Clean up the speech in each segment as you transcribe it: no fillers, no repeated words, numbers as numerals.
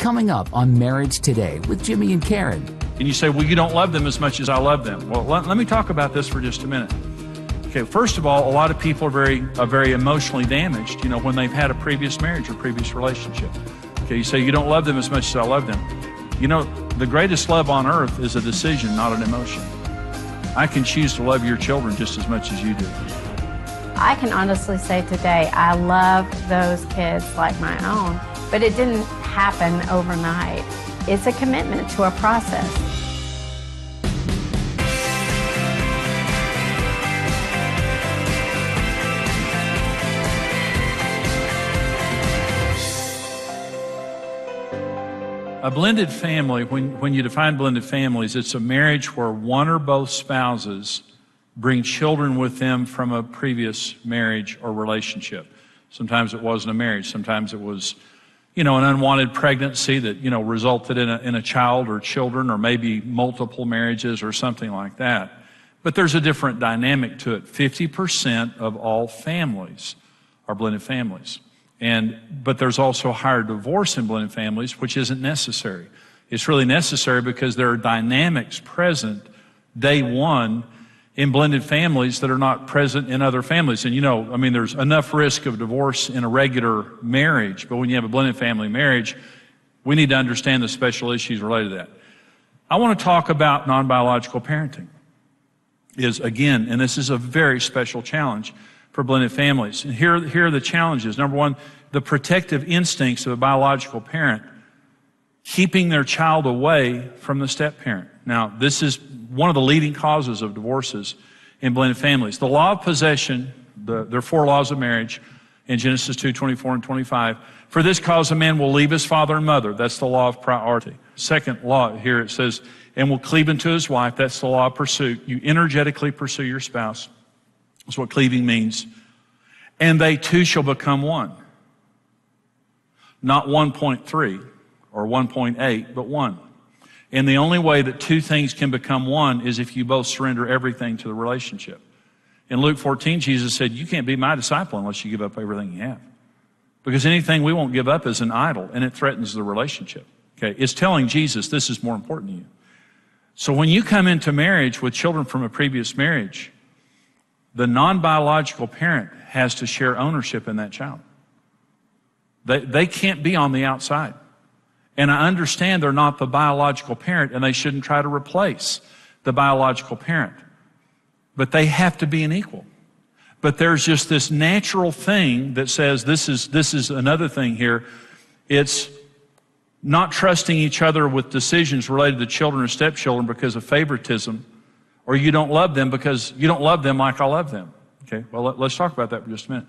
coming up on Marriage Today with Jimmy and Karen. And you say, well, you don't love them as much as I love them. Well, let me talk about this for just a minute. Okay, first of all, a lot of people are very emotionally damaged, when they've had a previous marriage or previous relationship. Okay, you say, you don't love them as much as I love them. The greatest love on earth is a decision, not an emotion. I can choose to love your children just as much as you do. I can honestly say today, I love those kids like my own, but it didn't happen overnight. It's a commitment to a process. A blended family, when you define blended families, it's a marriage where one or both spouses bring children with them from a previous marriage or relationship. Sometimes it wasn't a marriage. Sometimes it was, an unwanted pregnancy that, resulted in a child or children, or maybe multiple marriages or something like that. But there's a different dynamic to it. 50% of all families are blended families. But there's also higher divorce in blended families, which isn't necessary. It's really necessary because there are dynamics present day one in blended families that are not present in other families. And there's enough risk of divorce in a regular marriage, but when you have a blended family marriage, we need to understand the special issues related to that. I want to talk about non-biological parenting. And this is a very special challenge for blended families. And here are the challenges. Number one, the protective instincts of a biological parent keeping their child away from the step-parent. Now, this is one of the leading causes of divorces in blended families. The law of possession, there are 4 laws of marriage in Genesis 2:24 and 25. For this cause a man will leave his father and mother. That's the law of priority. Second law here, it says, and will cleave unto his wife. That's the law of pursuit. You energetically pursue your spouse. That's what cleaving means. And they two shall become one. Not 1.3 or 1.8, but one. And the only way that two things can become one is if you both surrender everything to the relationship. In Luke 14, Jesus said, you can't be my disciple unless you give up everything you have. Because anything we won't give up is an idol, and it threatens the relationship. Okay, it's telling Jesus this is more important to you. So when you come into marriage with children from a previous marriage, the non-biological parent has to share ownership in that child. They can't be on the outside. And I understand they're not the biological parent, and they shouldn't try to replace the biological parent. But they have to be an equal. But there's just this natural thing that says this is another thing here. It's not trusting each other with decisions related to children or stepchildren because of favoritism, or you don't love them because you don't love them like I love them. Okay, well, let's talk about that for just a minute.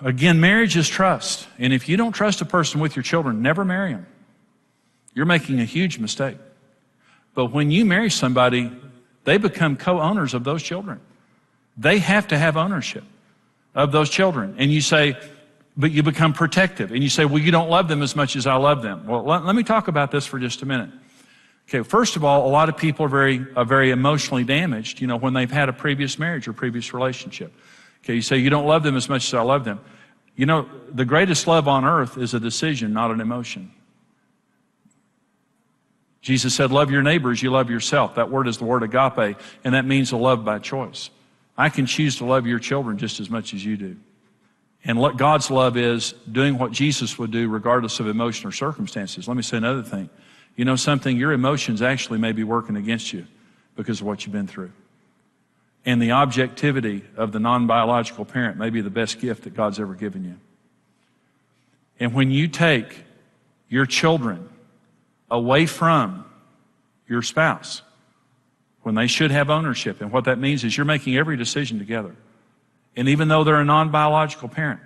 Again, marriage is trust. And if you don't trust a person with your children, never marry them. You're making a huge mistake. But when you marry somebody, they become co-owners of those children. They have to have ownership of those children. And you say, but you become protective. And you say, well, you don't love them as much as I love them. Well, let me talk about this for just a minute. Okay, first of all, a lot of people are very emotionally damaged, when they've had a previous marriage or previous relationship. Okay, you say, you don't love them as much as I love them. The greatest love on earth is a decision, not an emotion. Jesus said, love your neighbor as you love yourself. That word is the word agape, and that means a love by choice. I can choose to love your children just as much as you do. And what God's love is doing what Jesus would do regardless of emotion or circumstances. Let me say another thing. You know something? Your emotions actually may be working against you because of what you've been through. And the objectivity of the non-biological parent may be the best gift that God's ever given you. And when you take your children away from your spouse, when they should have ownership, and what that means is you're making every decision together. And even though they're a non-biological parent,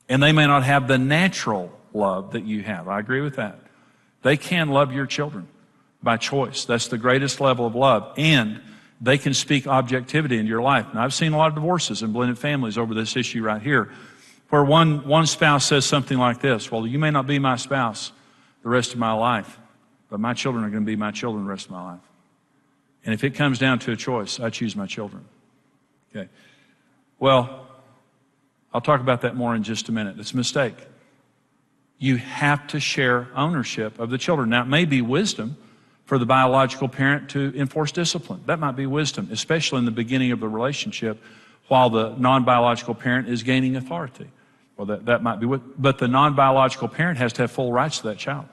and they may not have the natural love that you have, I agree with that. They can love your children by choice. That's the greatest level of love. And they can speak objectivity into your life. Now, I've seen a lot of divorces in blended families over this issue right here, where one spouse says something like this, well, you may not be my spouse the rest of my life, but my children are going to be my children the rest of my life. And if it comes down to a choice, I choose my children. Okay. Well, I'll talk about that more in just a minute. It's a mistake. You have to share ownership of the children. Now, it may be wisdom for the biological parent to enforce discipline. That might be wisdom, especially in the beginning of the relationship while the non-biological parent is gaining authority. Well, that might be, but the non-biological parent has to have full rights to that child.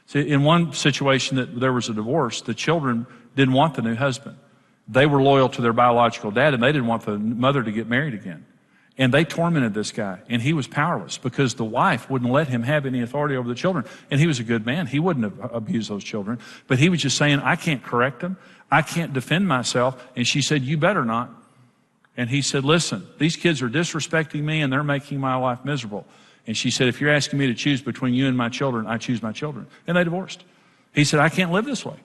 See, in one situation that there was a divorce, the children didn't want the new husband. They were loyal to their biological dad, and they didn't want the mother to get married again. And they tormented this guy, and he was powerless because the wife wouldn't let him have any authority over the children. And he was a good man. He wouldn't have abused those children. But he was just saying, I can't correct them. I can't defend myself. And she said, you better not. And he said, listen, these kids are disrespecting me, and they're making my life miserable. And she said, if you're asking me to choose between you and my children, I choose my children. And they divorced. He said, I can't live this way.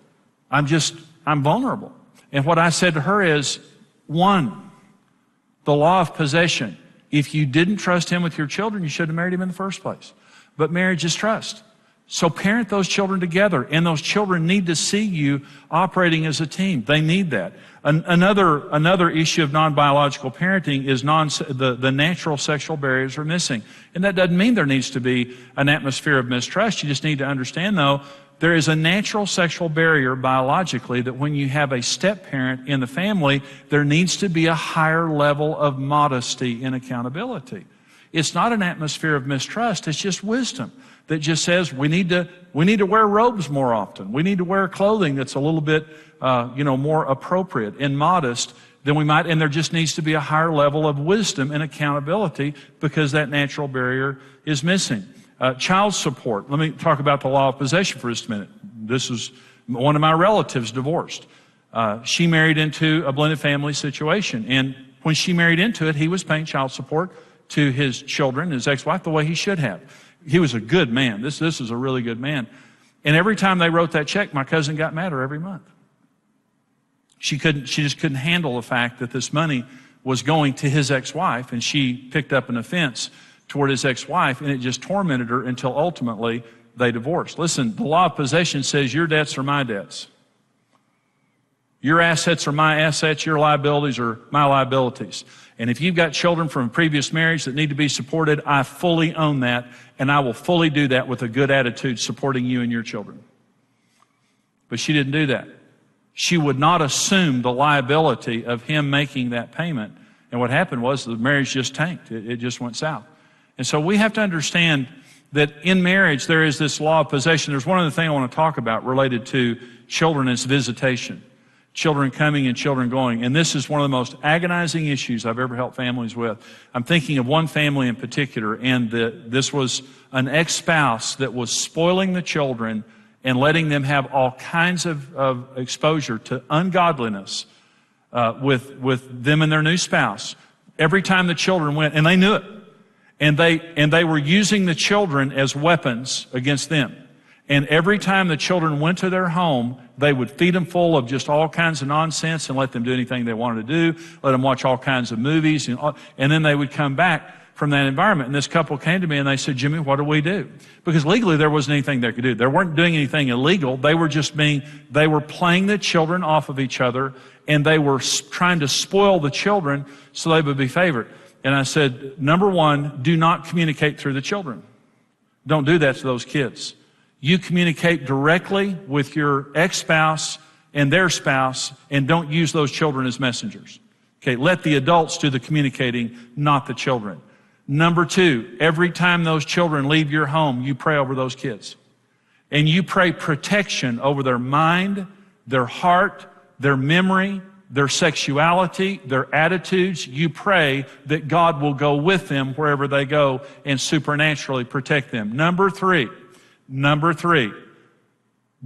I'm vulnerable. And what I said to her is, one, the law of possession. If you didn't trust him with your children, you should have married him in the first place. But marriage is trust. So parent those children together, and those children need to see you operating as a team. They need that. Another issue of non-biological parenting is the natural sexual barriers are missing. And that doesn't mean there needs to be an atmosphere of mistrust. You just need to understand, though, there is a natural sexual barrier biologically that when you have a step-parent in the family, there needs to be a higher level of modesty and accountability. It's not an atmosphere of mistrust, it's just wisdom that just says we need to wear robes more often. We need to wear clothing that's a little bit more appropriate and modest than we might, and there just needs to be a higher level of wisdom and accountability because that natural barrier is missing. Child support. Let me talk about the law of possession for just a minute. This is one of my relatives divorced. She married into a blended family situation, and when she married into it, he was paying child support to his children, his ex-wife, the way he should have. He was a good man. This is a really good man. And every time they wrote that check, my cousin got madder every month. She just couldn't handle the fact that this money was going to his ex-wife, and she picked up an offense toward his ex-wife, and it just tormented her until ultimately they divorced. Listen, the law of possession says your debts are my debts. Your assets are my assets, your liabilities are my liabilities. And if you've got children from a previous marriage that need to be supported, I fully own that, and I will fully do that with a good attitude supporting you and your children. But she didn't do that. She would not assume the liability of him making that payment. And what happened was the marriage just tanked. It just went south. And so we have to understand that in marriage there is this law of possession. There's one other thing I want to talk about related to children as visitation. Children coming and children going. And this is one of the most agonizing issues I've ever helped families with. I'm thinking of one family in particular, and this was an ex-spouse that was spoiling the children and letting them have all kinds of exposure to ungodliness with them and their new spouse. Every time the children went, and they knew it, and they were using the children as weapons against them. And every time the children went to their home, they would feed them full of just all kinds of nonsense and let them do anything they wanted to do, let them watch all kinds of movies, and then they would come back from that environment. And this couple came to me and they said, Jimmy, what do we do? Because legally there wasn't anything they could do. They weren't doing anything illegal. They were playing the children off of each other, and they were trying to spoil the children so they would be favored. And I said, number one, do not communicate through the children. Don't do that to those kids. You communicate directly with your ex-spouse and their spouse, and don't use those children as messengers. Okay, let the adults do the communicating, not the children. Number two, every time those children leave your home, you pray over those kids. And you pray protection over their mind, their heart, their memory, their sexuality, their attitudes. You pray that God will go with them wherever they go and supernaturally protect them. Number three,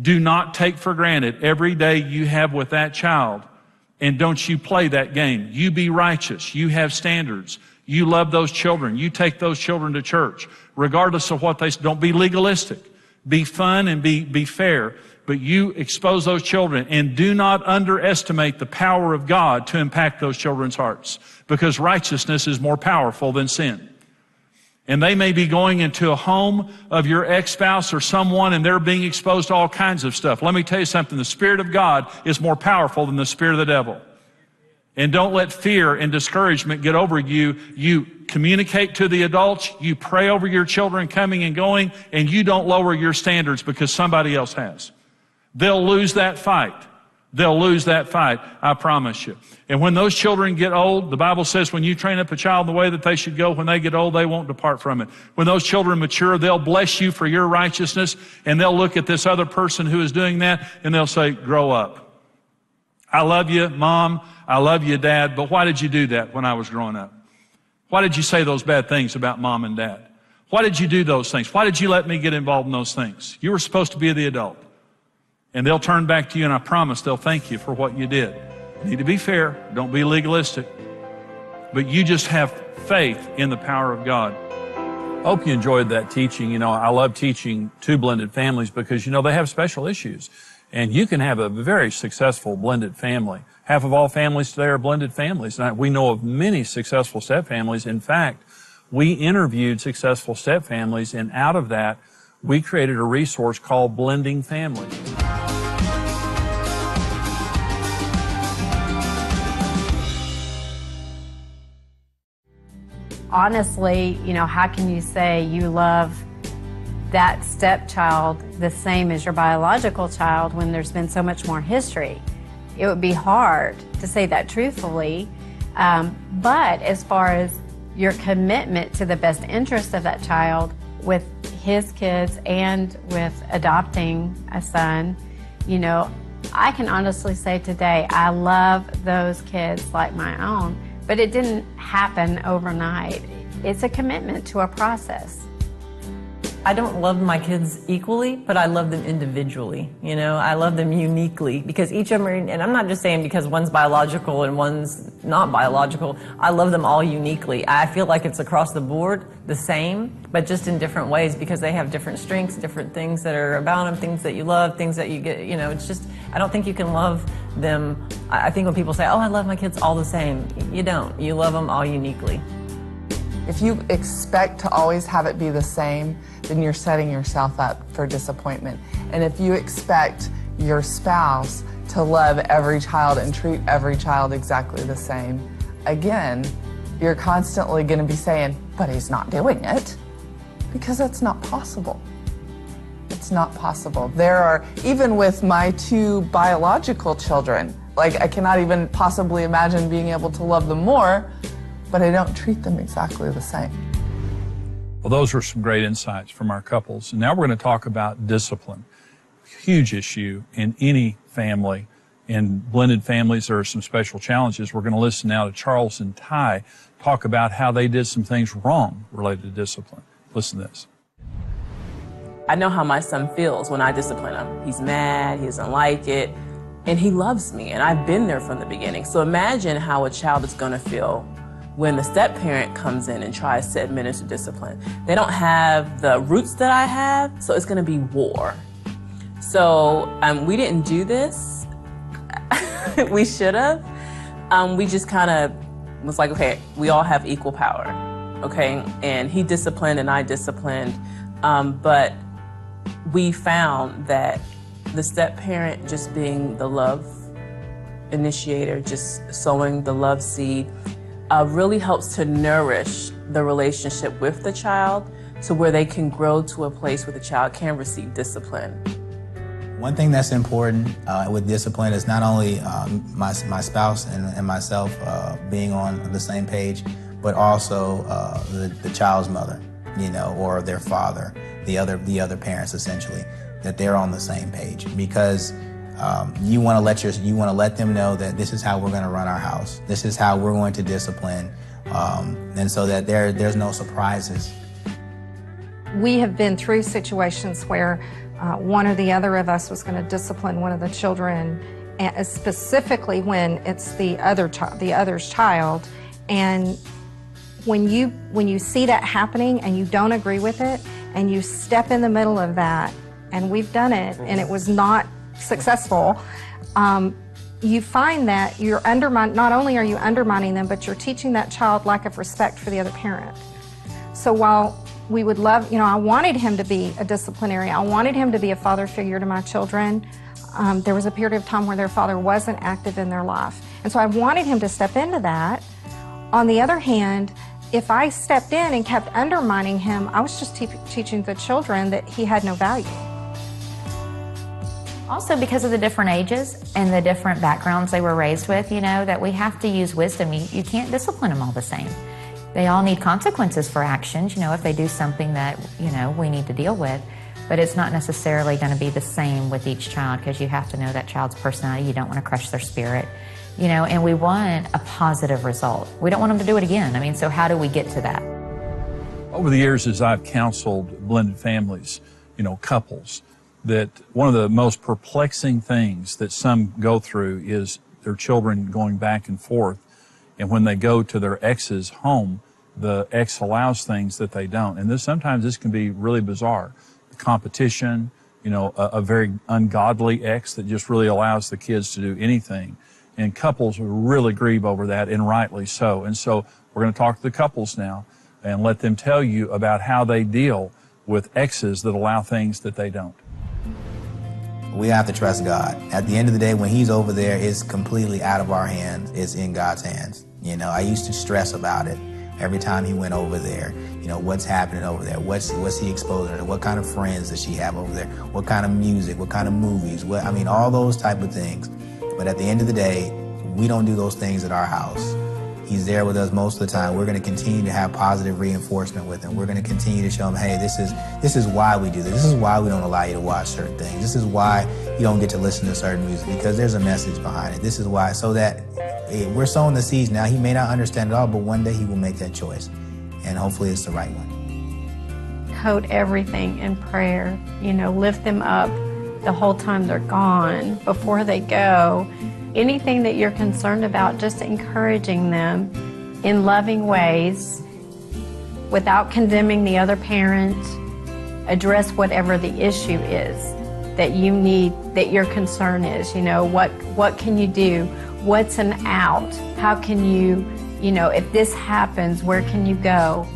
do not take for granted every day you have with that child, and don't you play that game. You be righteous. You have standards. You love those children. You take those children to church, regardless of what they say. Don't be legalistic. Be fun and be fair, but you expose those children, and do not underestimate the power of God to impact those children's hearts, because righteousness is more powerful than sin. And they may be going into a home of your ex-spouse or someone, and they're being exposed to all kinds of stuff. Let me tell you something. The Spirit of God is more powerful than the spirit of the devil. And don't let fear and discouragement get over you. You communicate to the adults, you pray over your children coming and going, and you don't lower your standards because somebody else has. They'll lose that fight. They'll lose that fight, I promise you. And when those children get old, the Bible says when you train up a child in the way that they should go, when they get old, they won't depart from it. When those children mature, they'll bless you for your righteousness, and they'll look at this other person who is doing that, and they'll say, grow up. I love you, Mom. I love you, Dad, but why did you do that when I was growing up? Why did you say those bad things about Mom and Dad? Why did you do those things? Why did you let me get involved in those things? You were supposed to be the adult. And they'll turn back to you, and I promise they'll thank you for what you did. You need to be fair. Don't be legalistic. But you just have faith in the power of God. I hope you enjoyed that teaching. You know, I love teaching to blended families because, you know, they have special issues. And you can have a very successful blended family. Half of all families today are blended families. And we know of many successful step families. In fact, we interviewed successful step families, and out of that, we created a resource called Blending Families. Honestly, you know, how can you say you love that stepchild the same as your biological child when there's been so much more history? It would be hard to say that truthfully, but as far as your commitment to the best interest of that child with his kids and with adopting a son, you know, I can honestly say today I love those kids like my own, but it didn't happen overnight. It's a commitment to a process. I don't love my kids equally, but I love them individually. You know, I love them uniquely because each of them are, and I'm not just saying because one's biological and one's not biological. I love them all uniquely. I feel like it's across the board the same, but just in different ways because they have different strengths, different things that are about them, things that you love, things that you get, you know, it's just, I don't think you can love them. I think when people say, oh, I love my kids all the same, you don't. You love them all uniquely. If you expect to always have it be the same, then you're setting yourself up for disappointment. And if you expect your spouse to love every child and treat every child exactly the same, again, you're constantly going to be saying, but he's not doing it, because that's not possible. It's not possible. There are, even with my two biological children, like I cannot even possibly imagine being able to love them more, but I don't treat them exactly the same. Well, those were some great insights from our couples. And now we're going to talk about discipline. Huge issue in any family. In blended families, there are some special challenges. We're going to listen now to Charles and Ty talk about how they did some things wrong related to discipline. Listen to this. I know how my son feels when I discipline him. He's mad, he doesn't like it, and he loves me, and I've been there from the beginning. So imagine how a child is going to feel when the step-parent comes in and tries to administer discipline. They don't have the roots that I have, so it's going to be war. So we didn't do this. We should have. We just kind of was like, okay, we all have equal power, okay? And he disciplined and I disciplined, but we found that the step-parent just being the love initiator, just sowing the love seed, really helps to nourish the relationship with the child to where they can grow to a place where the child can receive discipline. One thing that's important with discipline is not only my spouse and myself being on the same page, but also the child's mother, you know, or their father, the other parents essentially, that they're on the same page, because you want to let them know that this is how we're going to run our house. This is how we're going to discipline, and so that there's no surprises. We have been through situations where one or the other of us was going to discipline one of the children, and specifically when it's the other's child. And when you see that happening and you don't agree with it, and you step in the middle of that, and we've done it, and it was not successful, you find that you're not only are you undermining them, but you're teaching that child lack of respect for the other parent. So while we would love, I wanted him to be a disciplinarian, I wanted him to be a father figure to my children, there was a period of time where their father wasn't active in their life. And so I wanted him to step into that. On the other hand, if I stepped in and kept undermining him, I was just teaching the children that he had no value. Also, because of the different ages and the different backgrounds they were raised with, you know, that we have to use wisdom. You can't discipline them all the same. They all need consequences for actions, you know, if they do something that, you know, we need to deal with. But it's not necessarily going to be the same with each child, because you have to know that child's personality. You don't want to crush their spirit, you know, and we want a positive result. We don't want them to do it again. I mean, so how do we get to that? Over the years, as I've counseled blended families, you know, couples, that one of the most perplexing things that some go through is their children going back and forth. And when they go to their ex's home, the ex allows things that they don't. And sometimes this can be really bizarre. The competition, you know, a very ungodly ex that just really allows the kids to do anything. And couples really grieve over that, and rightly so. And so we're going to talk to the couples now and let them tell you about how they deal with exes that allow things that they don't. We have to trust God. At the end of the day, when he's over there, it's completely out of our hands. It's in God's hands. You know, I used to stress about it every time he went over there. You know, what's happening over there? What's he exposing her to? What kind of friends does she have over there? What kind of music? What kind of movies? I mean, all those type of things. But at the end of the day, we don't do those things at our house. He's there with us most of the time. We're going to continue to have positive reinforcement with him. We're going to continue to show him, hey, this is why we do this. This is why we don't allow you to watch certain things. This is why you don't get to listen to certain music, because there's a message behind it. This is why, so that we're sowing the seeds now. He may not understand it all, but one day he will make that choice. And hopefully it's the right one. Coat everything in prayer. You know, lift them up the whole time they're gone, before they go. Anything that you're concerned about, just encouraging them in loving ways without condemning the other parent. Address whatever the issue is that you need, that your concern is. You know, what can you do? What's an out? How can you, you know, if this happens, where can you go?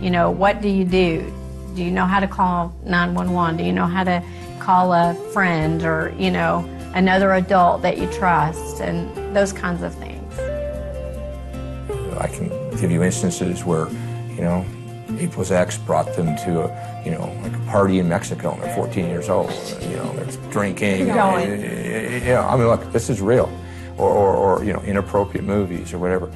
You know, what do you do? Do you know how to call 911? Do you know how to call a friend, or, you know, another adult that you trust, and those kinds of things? I can give you instances where, you know, April's ex brought them to a, you know, like a party in Mexico, and they're 14 years old. You know, they're drinking. Yeah, I mean, look, this is real. Or you know, inappropriate movies or whatever.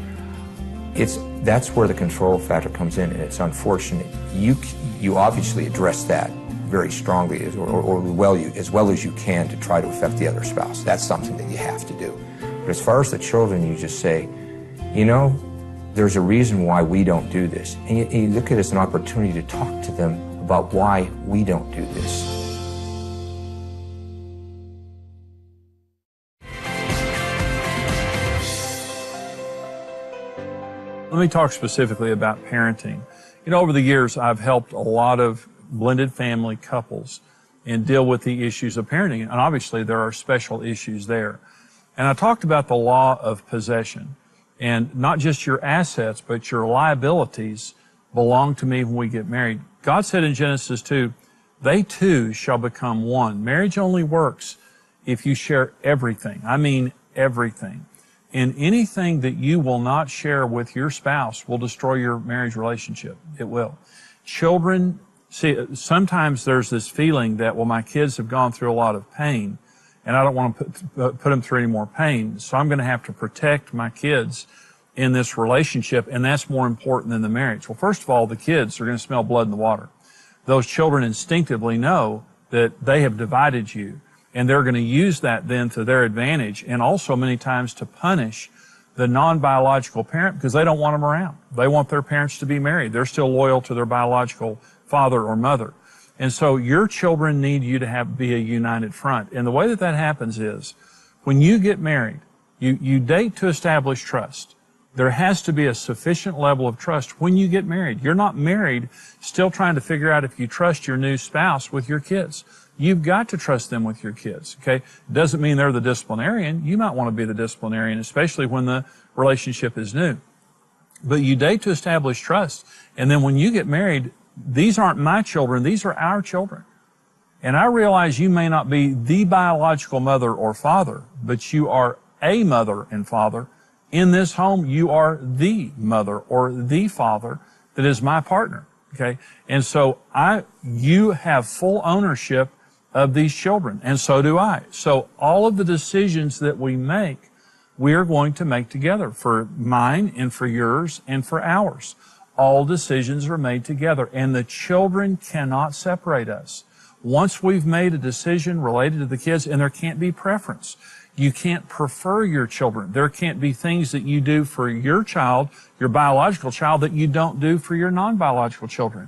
That's where the control factor comes in, and it's unfortunate. You obviously address that very strongly, as well as you can, to try to affect the other spouse. That's something that you have to do. But as far as the children, you just say, you know, there's a reason why we don't do this. And you look at it as an opportunity to talk to them about why we don't do this. Let me talk specifically about parenting. You know, over the years, I've helped a lot of blended family couples and deal with the issues of parenting. And obviously, there are special issues there. And I talked about the law of possession. And not just your assets, but your liabilities belong to me when we get married. God said in Genesis 2, they two shall become one. Marriage only works if you share everything. I mean everything. And anything that you will not share with your spouse will destroy your marriage relationship. It will. Children, see, sometimes there's this feeling that, well, my kids have gone through a lot of pain, and I don't want to put them through any more pain, so I'm going to have to protect my kids in this relationship, and that's more important than the marriage. Well, first of all, the kids are going to smell blood in the water. Those children instinctively know that they have divided you, and they're going to use that then to their advantage, and also many times to punish the non-biological parent because they don't want them around. They want their parents to be married. They're still loyal to their biological father or mother. And so your children need you to be a united front. And the way that that happens is when you get married, you date to establish trust. There has to be a sufficient level of trust when you get married. You're not married still trying to figure out if you trust your new spouse with your kids. You've got to trust them with your kids, okay? It doesn't mean they're the disciplinarian. You might want to be the disciplinarian, especially when the relationship is new. But you date to establish trust. And then when you get married, these aren't my children, these are our children. And I realize you may not be the biological mother or father, but you are a mother and father. In this home, you are the mother or the father that is my partner. Okay? And so you have full ownership of these children, and so do I. So all of the decisions that we make, we are going to make together, for mine and for yours and for ours. All decisions are made together, and the children cannot separate us. Once we've made a decision related to the kids, and there can't be preference. You can't prefer your children. There can't be things that you do for your child, your biological child, that you don't do for your non-biological children.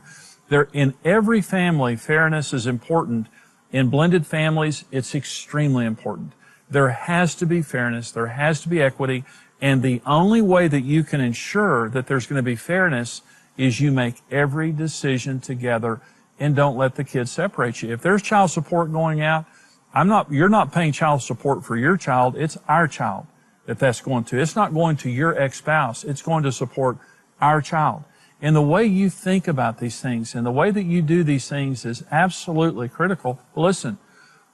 In every family, fairness is important. In blended families, it's extremely important. There has to be fairness, there has to be equity, and the only way that you can ensure that there's going to be fairness is you make every decision together and don't let the kids separate you. If there's child support going out, you're not paying child support for your child, it's our child that's going to. It's not going to your ex-spouse, it's going to support our child. And the way you think about these things and the way that you do these things is absolutely critical. But listen,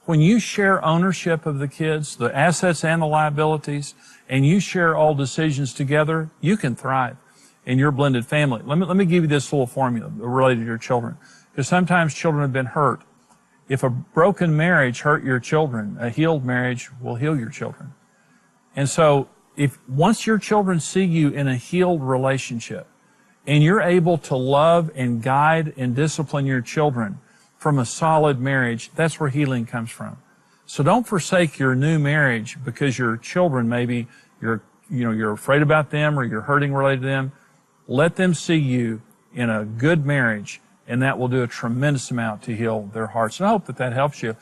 when you share ownership of the kids, the assets and the liabilities, and you share all decisions together, you can thrive in your blended family. Let me give you this little formula related to your children. Because sometimes children have been hurt. If a broken marriage hurt your children, a healed marriage will heal your children. And so once your children see you in a healed relationship, and you're able to love and guide and discipline your children from a solid marriage, that's where healing comes from. So don't forsake your new marriage because your children, maybe you're afraid about them or you're hurting related to them. Let them see you in a good marriage, and that will do a tremendous amount to heal their hearts. And I hope that helps you.